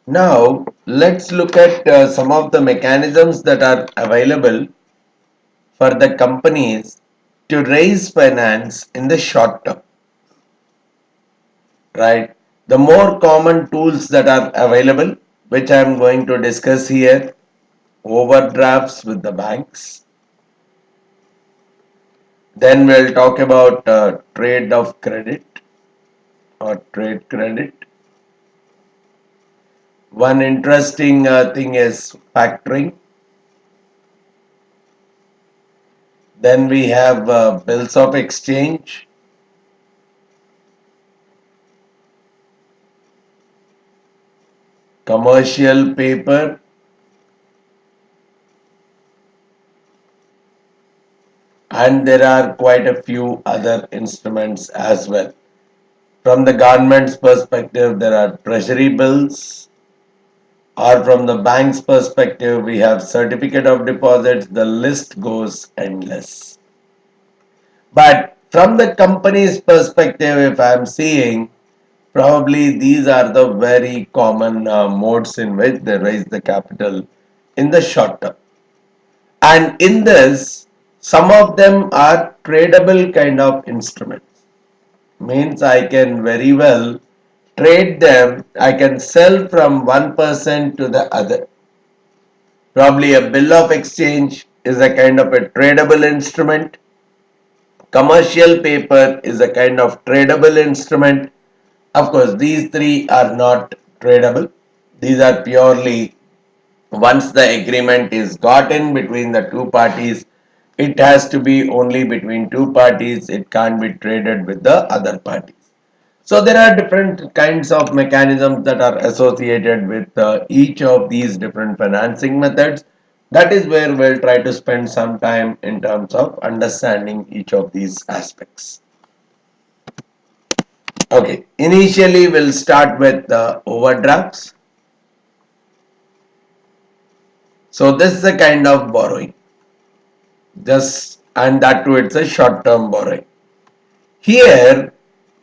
Now, let's look at some of the mechanisms that are available for the companies to raise finance in the short term, right? The more common tools that are available, which I am going to discuss here: overdrafts with the banks. Then we'll talk about trade of credit or trade credit. One interesting thing is factoring. Then we have bills of exchange, commercial paper, and there are quite a few other instruments as well. From the government's perspective, there are treasury bills, or from the bank's perspective, we have certificate of deposits. The list goes endless. But from the company's perspective, if I'm seeing, probably these are the very common modes in which they raise the capital in the short term. And in this, some of them are tradable kind of instruments. Means I can very well trade them. I can sell from one person to the other. Probably a bill of exchange is a kind of a tradable instrument. Commercial paper is a kind of tradable instrument. Of course, these three are not tradable. These are purely, once the agreement is gotten between the two parties, it has to be only between two parties. It can't be traded with the other parties. So there are different kinds of mechanisms that are associated with each of these different financing methods. That is where we'll try to spend some time in terms of understanding each of these aspects. Okay, initially we'll start with the overdrafts. So this is a kind of borrowing, just, and that too it's a short term borrowing. Here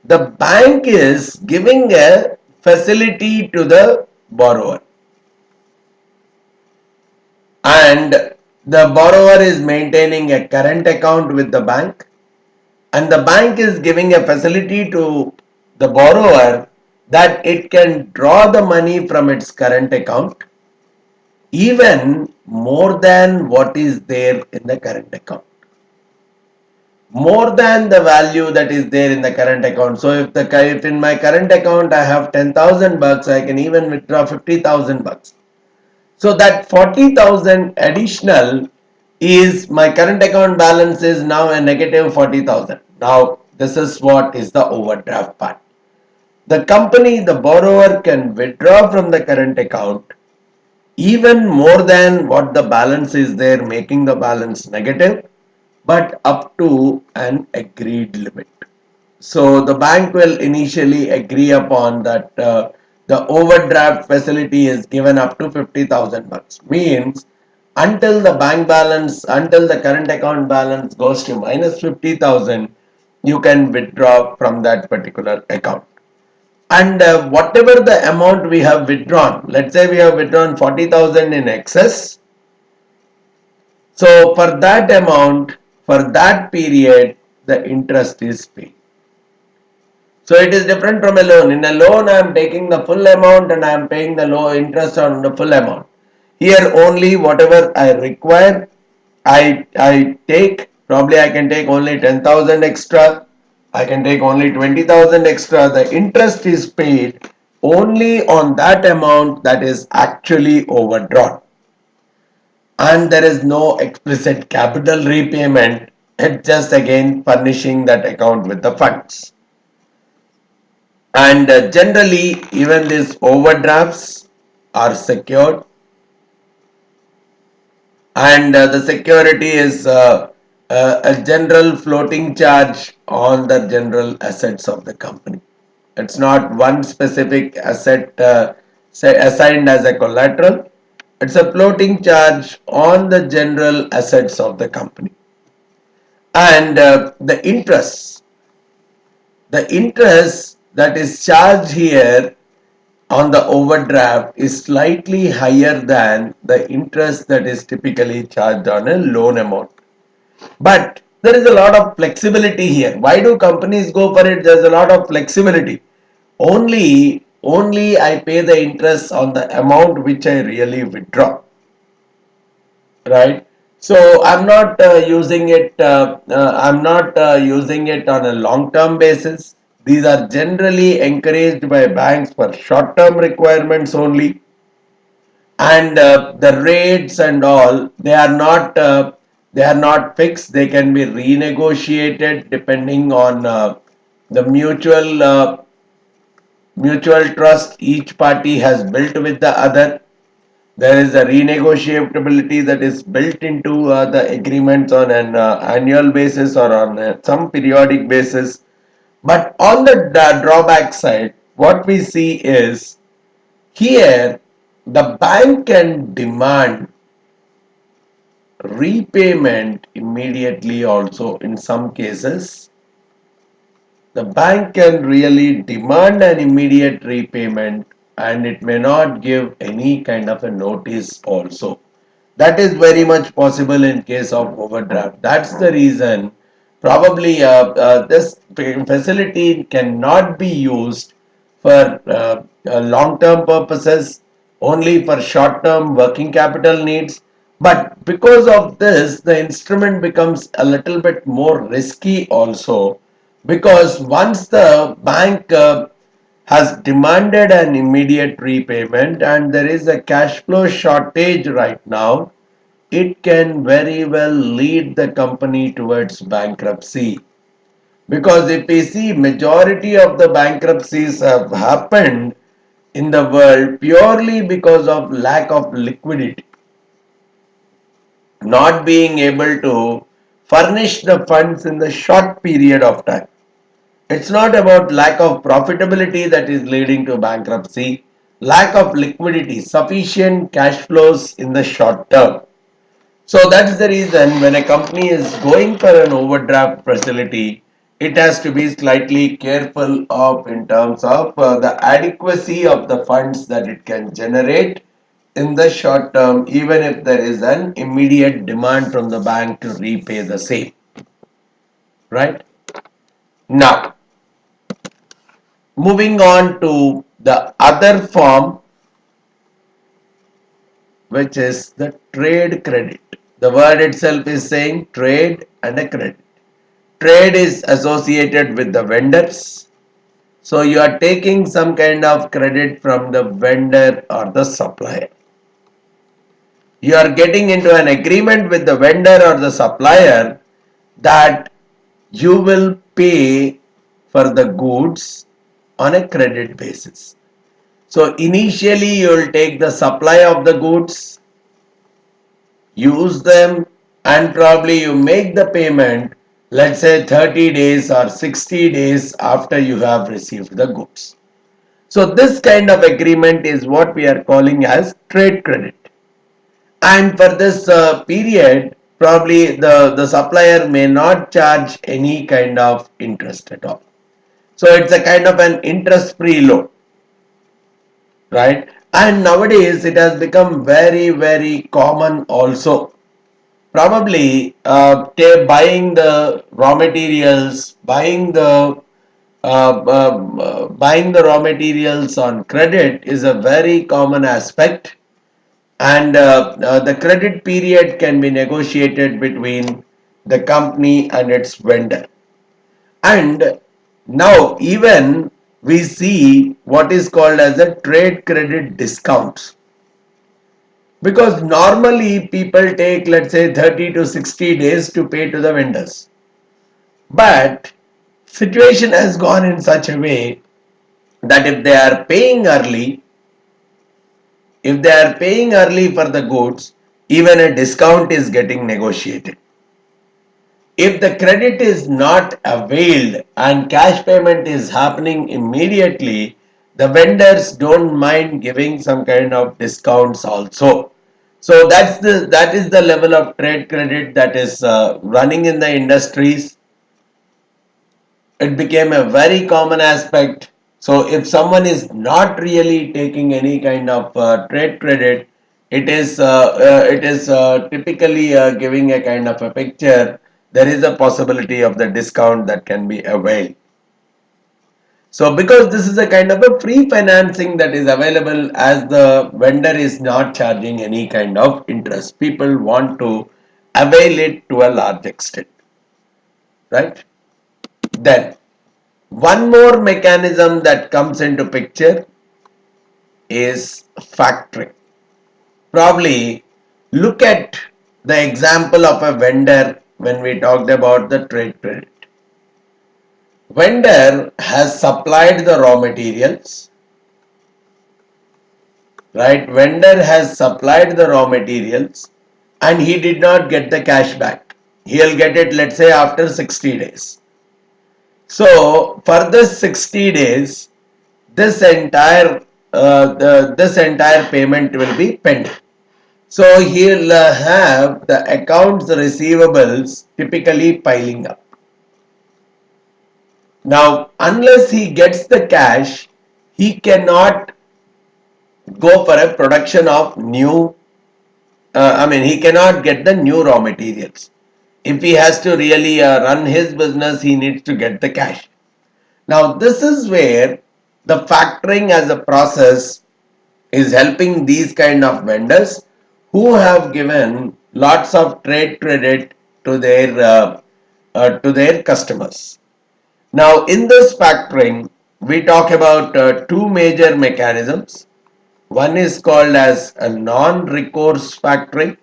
the bank is giving a facility to the borrower, and the borrower is maintaining a current account with the bank, and the bank is giving a facility to the borrower that it can draw the money from its current account even more than what is there in the current account, more than the value that is there in the current account. So if in my current account I have 10,000 bucks, I can even withdraw 50,000 bucks. So that 40,000 additional is my current account balance is now a negative 40,000. Now this is what is the overdraft part. The company, the borrower can withdraw from the current account even more than what the balance is there, making the balance negative, but up to an agreed limit. So the bank will initially agree upon that the overdraft facility is given up to 50,000 bucks. Means until the bank balance, until the current account balance goes to minus 50,000, you can withdraw from that particular account. And whatever the amount we have withdrawn, let's say we have withdrawn 40,000 in excess. So for that amount, for that period, the interest is paid. So it is different from a loan. In a loan, I am taking the full amount and I am paying the low interest on the full amount. Here only whatever I require, I take. Probably I can take only 10,000 extra. I can take only 20,000 extra. The interest is paid only on that amount that is actually overdrawn. And there is no explicit capital repayment. It's just again furnishing that account with the funds. And generally even these overdrafts are secured, and the security is a general floating charge on the general assets of the company. It's not one specific asset assigned as a collateral. It's a floating charge on the general assets of the company. And the interest that is charged here on the overdraft is slightly higher than the interest that is typically charged on a loan amount. But there is a lot of flexibility here. Why do companies go for it? There's a lot of flexibility. Only I pay the interest on the amount which I really withdraw, right? So I'm not using it on a long term basis. These are generally encouraged by banks for short term requirements only, and the rates and all, they are not fixed. They can be renegotiated depending on the mutual trust each party has built with the other. There is a renegotiability that is built into the agreements on an annual basis or on some periodic basis. But on the drawback side, what we see is here the bank can demand repayment immediately also. In some cases the bank can really demand an immediate repayment, and it may not give any kind of a notice also. That is very much possible in case of overdraft. That's the reason probably this facility cannot be used for long term purposes, only for short term working capital needs. But because of this, the instrument becomes a little bit more risky also, because once the bank has demanded an immediate repayment and there is a cash flow shortage right now, it can very well lead the company towards bankruptcy. Because if we see, majority of the bankruptcies have happened in the world purely because of lack of liquidity, not being able to furnish the funds in the short period of time. It's not about lack of profitability that is leading to bankruptcy, lack of liquidity, sufficient cash flows in the short term. So that's the reason when a company is going for an overdraft facility, it has to be slightly careful of in terms of the adequacy of the funds that it can generate in the short term, even if there is an immediate demand from the bank to repay the same. Right? Now, moving on to the other form, which is the trade credit. The word itself is saying trade and a credit. Trade is associated with the vendors. So you are taking some kind of credit from the vendor or the supplier. You are getting into an agreement with the vendor or the supplier that you will pay for the goods on a credit basis. So initially you will take the supply of the goods, use them, and probably you make the payment, let's say 30 days or 60 days after you have received the goods. So this kind of agreement is what we are calling as trade credit. And for this period, probably the supplier may not charge any kind of interest at all. So it's a kind of an interest free loan, right? And nowadays it has become very, very common also. Probably buying the raw materials, buying the raw materials on credit is a very common aspect, and the credit period can be negotiated between the company and its vendor. And now even we see what is called as a trade credit discounts, because normally people take, let's say, 30 to 60 days to pay to the vendors, but situation has gone in such a way that if they are paying early for the goods, even a discount is getting negotiated. If the credit is not availed and cash payment is happening immediately, the vendors don't mind giving some kind of discounts also. So that is the level of trade credit that is running in the industries. It became a very common aspect. So if someone is not really taking any kind of trade credit, it is typically giving a kind of a picture. There is a possibility of the discount that can be availed. So because this is a kind of a free financing that is available, as the vendor is not charging any kind of interest, people want to avail it to a large extent, right? Then one more mechanism that comes into picture is factoring. Probably look at the example of a vendor when we talked about the trade credit. Vendor has supplied the raw materials, right? Vendor has supplied the raw materials and he did not get the cash back. He'll get it, let's say, after 60 days. So for this 60 days, this entire this entire payment will be pending. So he'll have the accounts receivables typically piling up. Now, unless he gets the cash, he cannot go for a production of new. He cannot get the new raw materials. If he has to really run his business, he needs to get the cash. Now, this is where the factoring as a process is helping these kind of vendors who have given lots of trade credit to their customers. Now, in this factoring, we talk about two major mechanisms. One is called as a non-recourse factoring,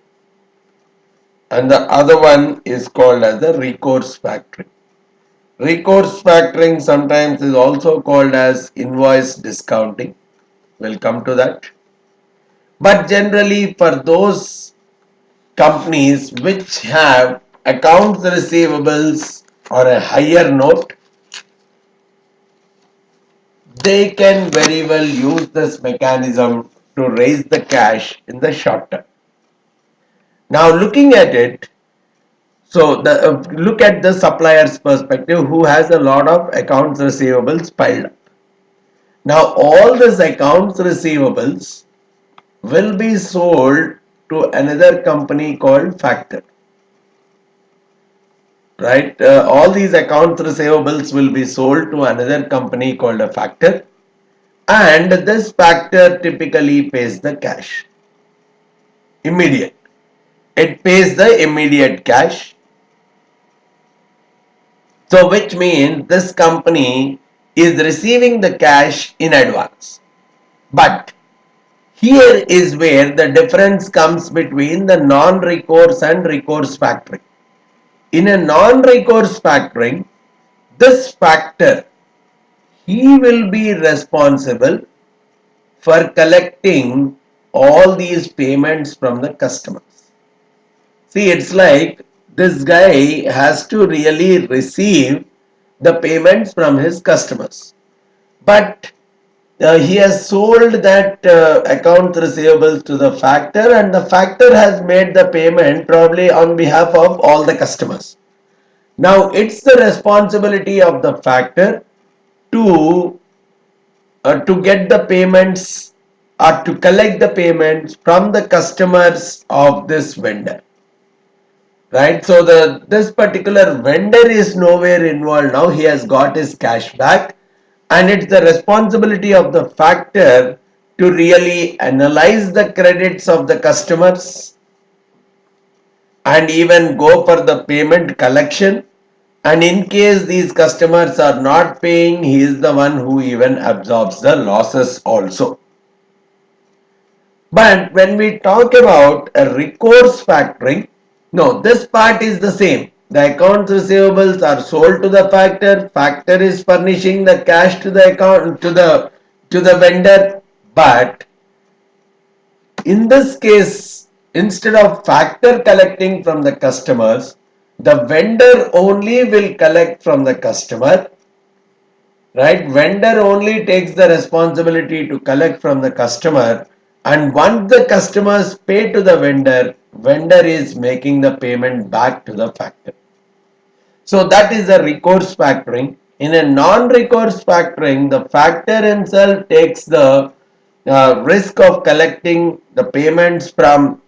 and the other one is called as the recourse factoring. Recourse factoring sometimes is also called as invoice discounting. We'll come to that. But generally, for those companies which have accounts receivables or a higher note, they can very well use this mechanism to raise the cash in the short term. Now, looking at it, so look at the supplier's perspective who has a lot of accounts receivables piled up. Now, all these accounts receivables will be sold to another company called factor, right? All these accounts receivables will be sold to another company called a factor, and this factor typically pays the cash immediate. It pays the immediate cash. So which means this company is receiving the cash in advance. But here is where the difference comes between the non-recourse and recourse factoring. In a non-recourse factoring, this factor, he will be responsible for collecting all these payments from the customers. See, it's like this guy has to really receive the payments from his customers. But he has sold that account receivables to the factor, and the factor has made the payment probably on behalf of all the customers. Now it's the responsibility of the factor to get the payments or to collect the payments from the customers of this vendor, right? So this particular vendor is nowhere involved. Now he has got his cash back, and it's the responsibility of the factor to really analyze the credits of the customers and even go for the payment collection. And in case these customers are not paying, he is the one who even absorbs the losses also. But when we talk about a recourse factoring, no, this part is the same. The accounts receivables are sold to the factor. Factor is furnishing the cash to the account to the vendor. But in this case, instead of factor collecting from the customers, the vendor only will collect from the customer, right? Vendor only takes the responsibility to collect from the customer, and once the customers pay to the vendor, vendor is making the payment back to the factor. So that is the recourse factoring. In a non-recourse factoring, the factor himself takes the risk of collecting the payments from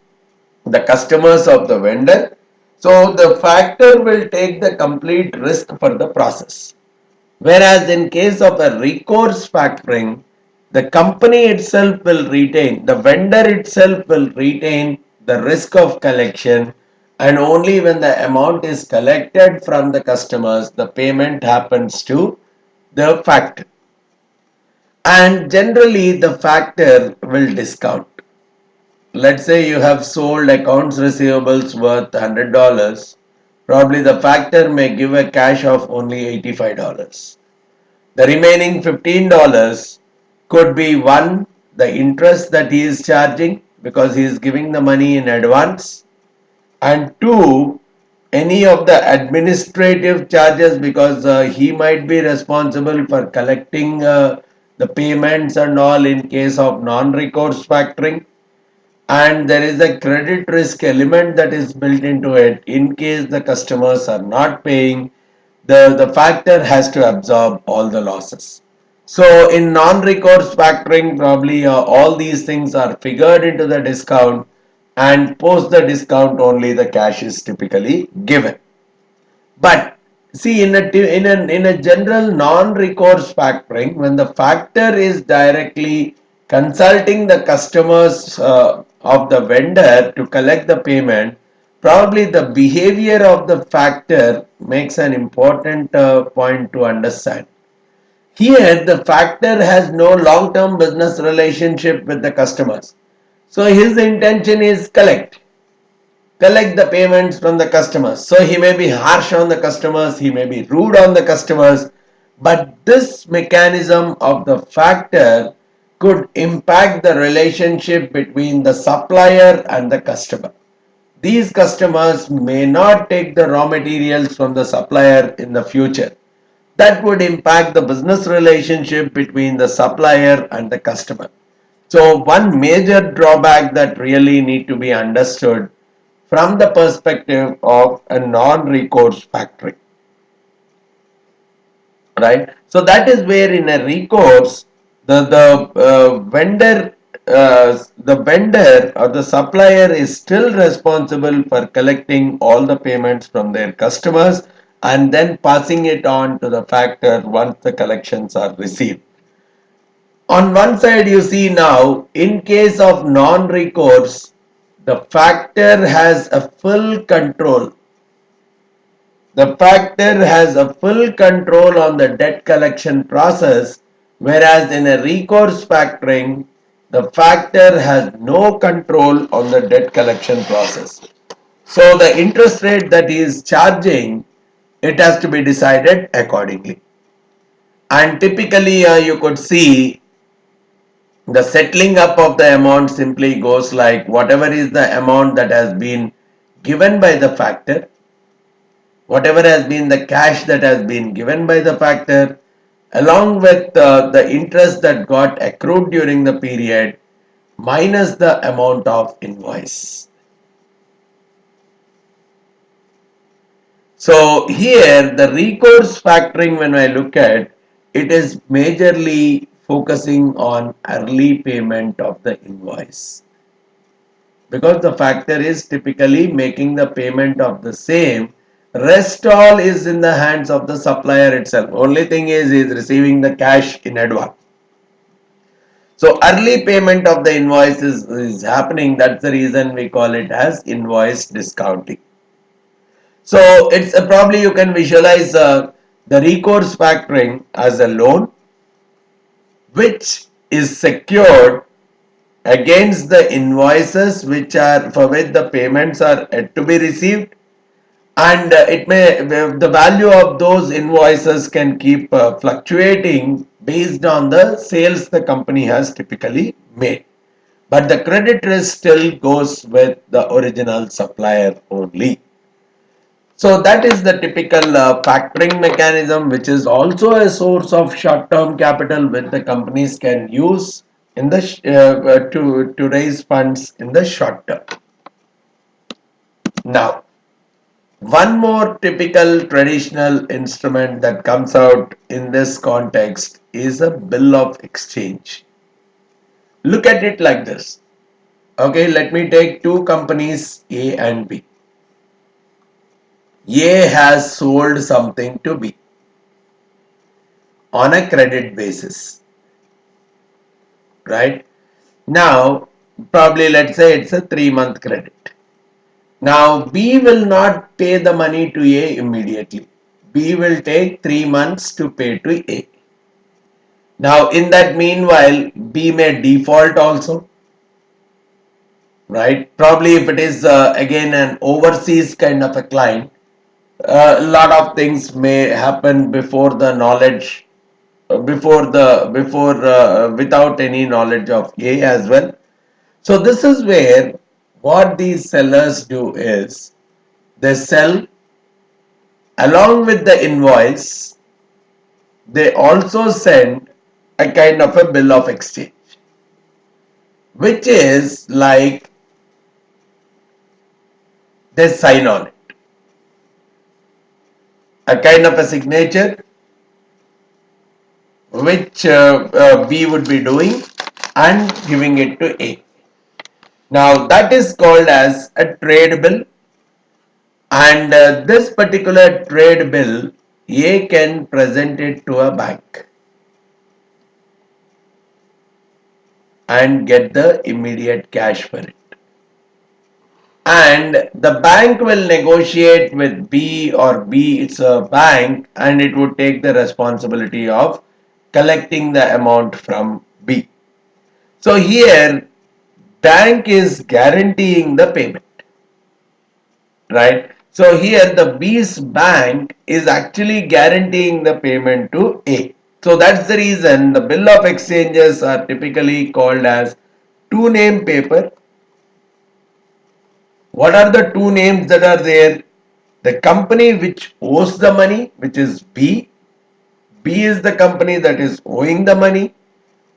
the customers of the vendor. So the factor will take the complete risk for the process. Whereas in case of a recourse factoring, the company itself will retain, the vendor itself will retain the risk of collection, and only when the amount is collected from the customers, the payment happens to the factor. And generally, the factor will discount. Let's say you have sold accounts receivables worth $100. Probably the factor may give a cash of only $85. The remaining $15 could be one, the interest that he is charging because he is giving the money in advance, and two, any of the administrative charges because he might be responsible for collecting the payments and all in case of non-recourse factoring, and there is a credit risk element that is built into it in case the customers are not paying, the factor has to absorb all the losses. So in non-recourse factoring, probably all these things are figured into the discount, and post the discount only the cash is typically given. But see, in a general non-recourse factoring, when the factor is directly consulting the customers of the vendor to collect the payment, probably the behavior of the factor makes an important point to understand. Here, the factor has no long-term business relationship with the customers. So his intention is collect the payments from the customers. So he may be harsh on the customers, he may be rude on the customers, but this mechanism of the factor could impact the relationship between the supplier and the customer. These customers may not take the raw materials from the supplier in the future. That would impact the business relationship between the supplier and the customer. So one major drawback that really need to be understood from the perspective of a non-recourse factoring, right? So that is where in a recourse, the vendor or the supplier is still responsible for collecting all the payments from their customers and then passing it on to the factor once the collections are received. On one side, you see now, in case of non-recourse, the factor has a full control. The factor has a full control on the debt collection process, whereas in a recourse factoring, the factor has no control on the debt collection process. So the interest rate that he is charging, it has to be decided accordingly. And typically, you could see the settling up of the amount simply goes like whatever is the amount that has been given by the factor, whatever has been the cash that has been given by the factor, along with the interest that got accrued during the period, minus the amount of invoice. So here the recourse factoring, when I look at it, is majorly focusing on early payment of the invoice, because the factor is typically making the payment of the same. Rest all is in the hands of the supplier itself. Only thing is receiving the cash in advance. So early payment of the invoice is happening. That's the reason we call it as invoice discounting. So it's probably you can visualize the recourse factoring as a loan which is secured against the invoices which are for which the payments are yet to be received, and it may the value of those invoices can keep fluctuating based on the sales the company has typically made, but the credit risk still goes with the original supplier only. So that is the typical factoring mechanism, which is also a source of short-term capital which the companies can use in the to raise funds in the short term. Now, One more typical traditional instrument that comes out in this context is a bill of exchange. Look at it like this. Okay, let me take two companies A and B. A has sold something to B on a credit basis, right? Now, probably let's say it's a 3-month credit. Now, B will not pay the money to A immediately. B will take 3 months to pay to A. Now, in that meanwhile, B may default also, right? Probably if it is again an overseas kind of a client, a lot of things may happen before the knowledge, without any knowledge of A as well. So this is where what these sellers do is they sell along with the invoice. They also send a kind of a bill of exchange, which is like they sign on it, a kind of a signature which B would be doing and giving it to A. Now that is called as a trade bill, and this particular trade bill A can present it to a bank and get the immediate cash for it. And the bank will negotiate with B, or B it's a bank, and it would take the responsibility of collecting the amount from B. So here bank is guaranteeing the payment, right? So here the B's bank is actually guaranteeing the payment to A. So that's the reason the bill of exchanges are typically called as two name paper. What are the two names that are there? The company which owes the money, which is B. B is the company that is owing the money,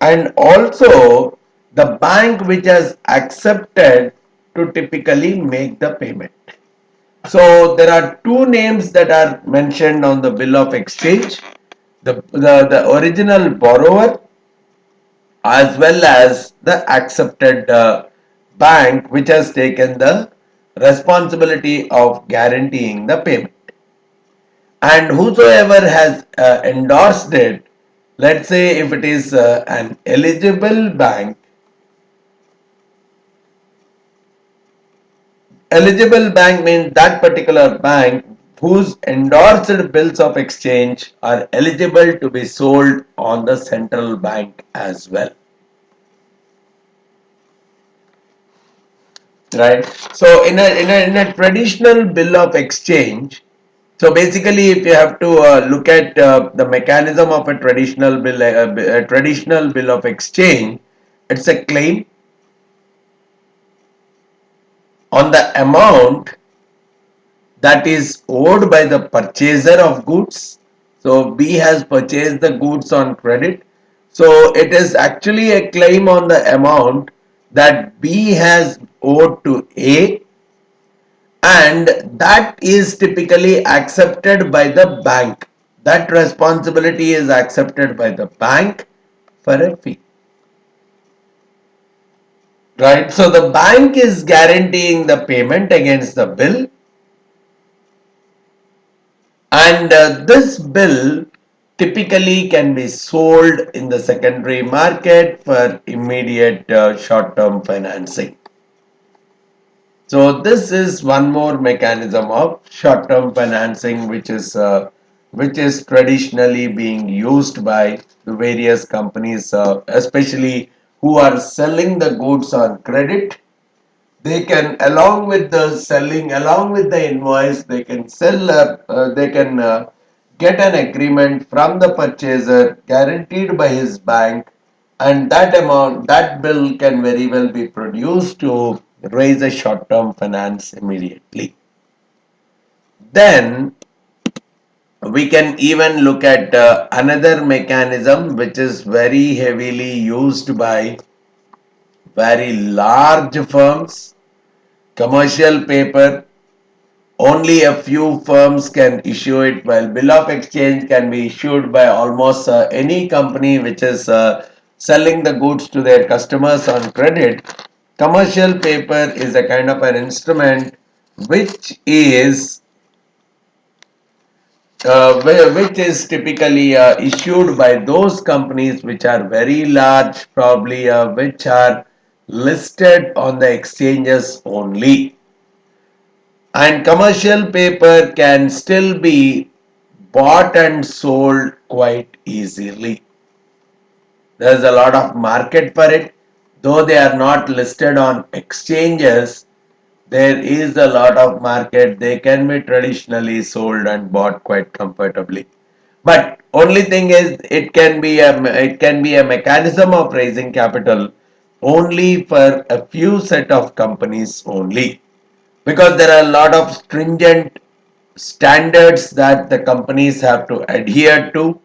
and also the bank which has accepted to typically make the payment. So there are two names that are mentioned on the bill of exchange, the original borrower as well as the accepted bank which has taken the responsibility of guaranteeing the payment. And whosoever has endorsed it, let's say if it is an eligible bank, eligible bank means that particular bank whose endorsed bills of exchange are eligible to be sold on the central bank as well, right? So in a traditional bill of exchange, so basically if you have to look at the mechanism of a traditional bill of exchange, it's a claim on the amount that is owed by the purchaser of goods. So B has purchased the goods on credit. So it is actually a claim on the amount that B has owed to A, and that is typically accepted by the bank. That responsibility is accepted by the bank for a fee. Right? So the bank is guaranteeing the payment against the bill, and this bill typically can be sold in the secondary market for immediate short-term financing. So this is one more mechanism of short-term financing which is traditionally being used by the various companies, especially who are selling the goods on credit. They can, along with the selling, along with the invoice, they can get an agreement from the purchaser guaranteed by his bank, and that amount, that bill can very well be produced to raise a short-term finance immediately. Then we can even look at another mechanism which is very heavily used by very large firms, commercial paper, Only a few firms can issue it, while bill of exchange can be issued by almost any company which is selling the goods to their customers on credit. Commercial paper is a kind of an instrument which is which is typically issued by those companies which are very large, probably which are listed on the exchanges only. And commercial paper can still be bought and sold quite easily. There is a lot of market for it, though they are not listed on exchanges. There is a lot of market. They can be traditionally sold and bought quite comfortably. But only thing is, it can be a mechanism of raising capital only for a few set of companies only, because there are a lot of stringent standards that the companies have to adhere to.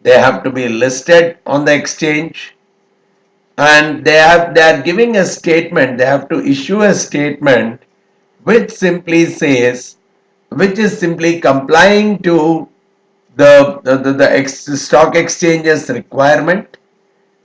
They have to be listed on the exchange, and they are giving a statement. They have to issue a statement which simply says, which is simply complying to the stock exchange's requirement,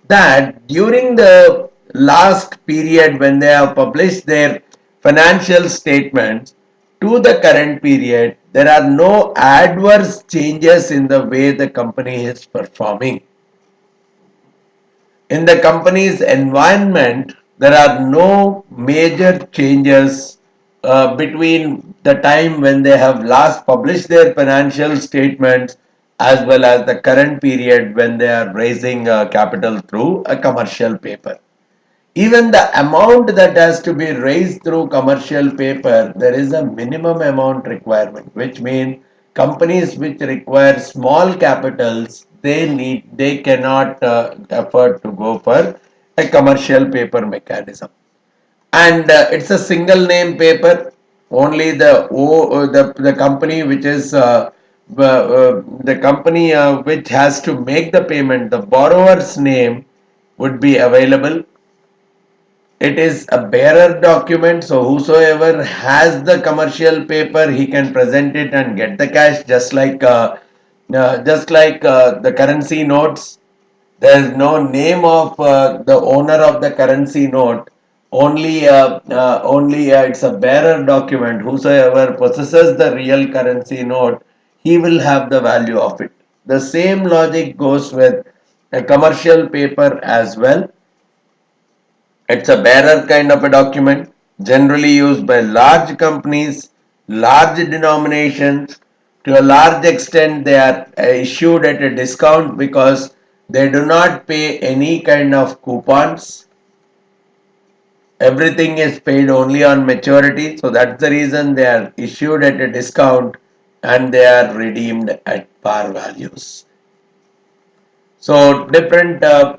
that during the last period when they have published their financial statements to the current period, there are no adverse changes in the way the company is performing. In the company's environment, there are no major changes between the time when they have last published their financial statements as well as the current period when they are raising capital through a commercial paper. Even the amount that has to be raised through commercial paper, there is a minimum amount requirement, which means companies which require small capitals, they cannot afford to go for a commercial paper mechanism. And it's a single name paper. Only the company which is the company which has to make the payment, the borrower's name would be available. It is a bearer document, so whosoever has the commercial paper, he can present it and get the cash, just like the currency notes. There is no name of the owner of the currency note. Only it's a bearer document. Whosoever possesses the real currency note, he will have the value of it. The same logic goes with a commercial paper as well. It's a bearer kind of a document, generally used by large companies, large denominations. To a large extent, they are issued at a discount because they do not pay any kind of coupons. Everything is paid only on maturity. So that's the reason they are issued at a discount and they are redeemed at par values. So different, these are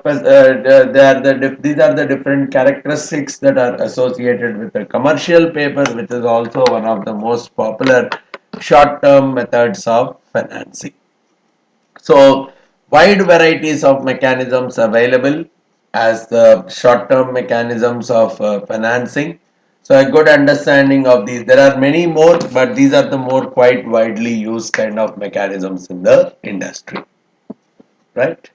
the different characteristics that are associated with the commercial paper, which is also one of the most popular short-term methods of financing. So wide varieties of mechanisms available as the short-term mechanisms of financing. So a good understanding of these. There are many more, but these are the more quite widely used kind of mechanisms in the industry, right?